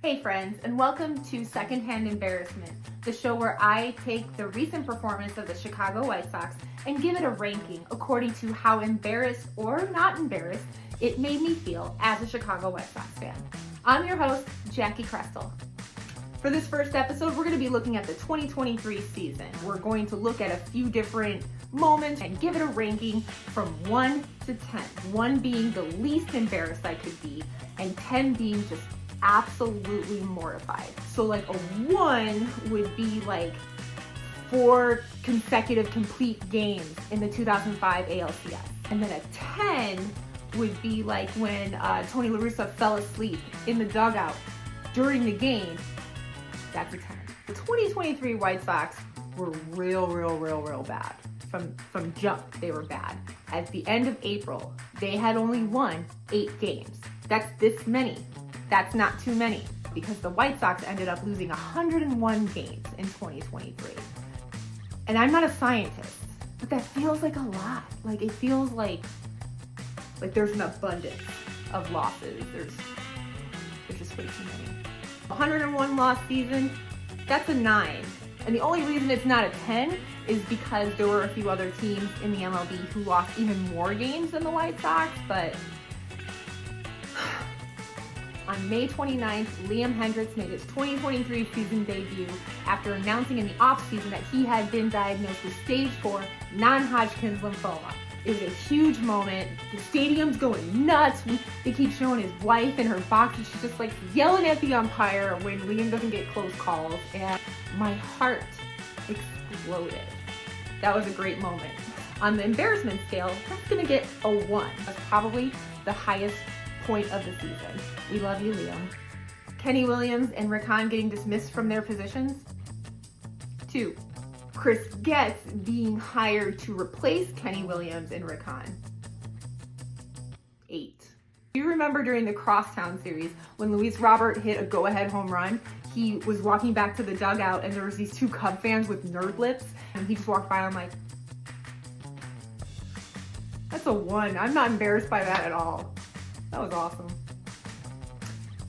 Hey friends, and welcome to Second Hand Embarrassment, the show where I take the recent performance of the Chicago White Sox and give it a ranking according to how embarrassed or not embarrassed it made me feel as a Chicago White Sox fan. I'm your host, Jackie Crestel. For this first episode, we're going to be looking at the 2023 season. We're going to look at a few different moments and give it a ranking from 1 to 10. 1 being the least embarrassed I could be, and 10 being just absolutely mortified. So like a 1 would be like 4 consecutive complete games in the 2005 ALCS. And then a 10 would be like when Tony La Russa fell asleep in the dugout during the game. That's a 10. The 2023 White Sox were real bad. From jump, they were bad. At the end of April, they had only won 8 games. That's this many. That's not too many, because the White Sox ended up losing 101 games in 2023. And I'm not a scientist, but that feels like a lot. Like it feels like there's an abundance of losses. There's just way too many. 101 loss season, that's a 9. And the only reason it's not a 10 is because there were a few other teams in the MLB who lost even more games than the White Sox, but on May 29th, Liam Hendrick made his 2023 season debut after announcing in the offseason that he had been diagnosed with stage 4 non-Hodgkin's lymphoma. It was a huge moment. The stadium's going nuts. They keep showing his wife in her box, and she's just like yelling at the umpire when Liam doesn't get close calls, and my heart exploded. That was a great moment. On the embarrassment scale, that's gonna get a 1. That's probably the highest point of the season. We love you, Liam. Kenny Williams and Rick Hahn getting dismissed from their positions. 2. Chris Getz being hired to replace Kenny Williams and Rick Hahn. 8. Do you remember during the Crosstown series when Luis Robert hit a go-ahead home run? He was walking back to the dugout and there was these 2 Cub fans with nerd lips, and he just walked by and I'm like, that's a 1. I'm not embarrassed by that at all. That was awesome.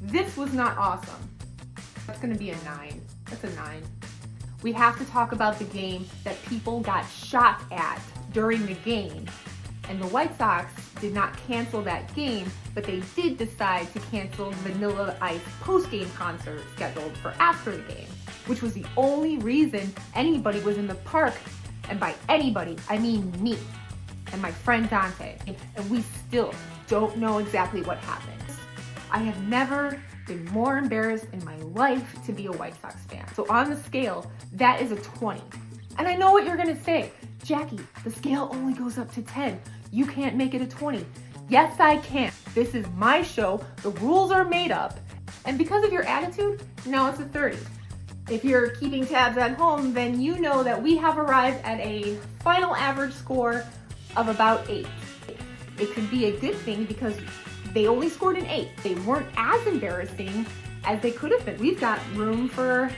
This was not awesome. That's gonna be a 9. That's a 9. We have to talk about the game that people got shot at during the game. And the White Sox did not cancel that game, but they did decide to cancel Vanilla Ice post-game concert scheduled for after the game, which was the only reason anybody was in the park. And by anybody, I mean me and my friend Dante. And we still don't know exactly what happened. I have never been more embarrassed in my life to be a White Sox fan. So on the scale, that is a 20. And I know what you're gonna say. Jackie, the scale only goes up to 10. You can't make it a 20. Yes, I can. This is my show. The rules are made up. And because of your attitude, now it's a 30. If you're keeping tabs at home, then you know that we have arrived at a final average score of about 8. It could be a good thing because they only scored an 8. They weren't as embarrassing as they could have been. We've got room for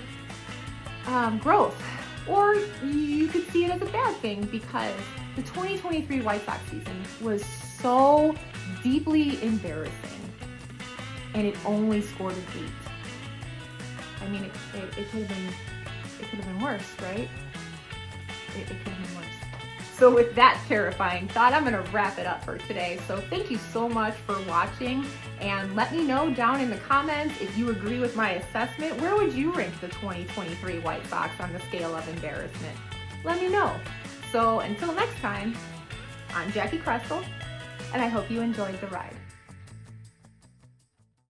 growth. Or you could see it as a bad thing because the 2023 White Sox season was so deeply embarrassing and it only scored an 8. I mean, it could have been worse, right? It could have been worse. So with that terrifying thought, I'm gonna wrap it up for today. So thank you so much for watching, and let me know down in the comments if you agree with my assessment. Where would you rank the 2023 White Sox on the scale of embarrassment? Let me know. So until next time, I'm Jackie Crestel, and I hope you enjoyed the ride.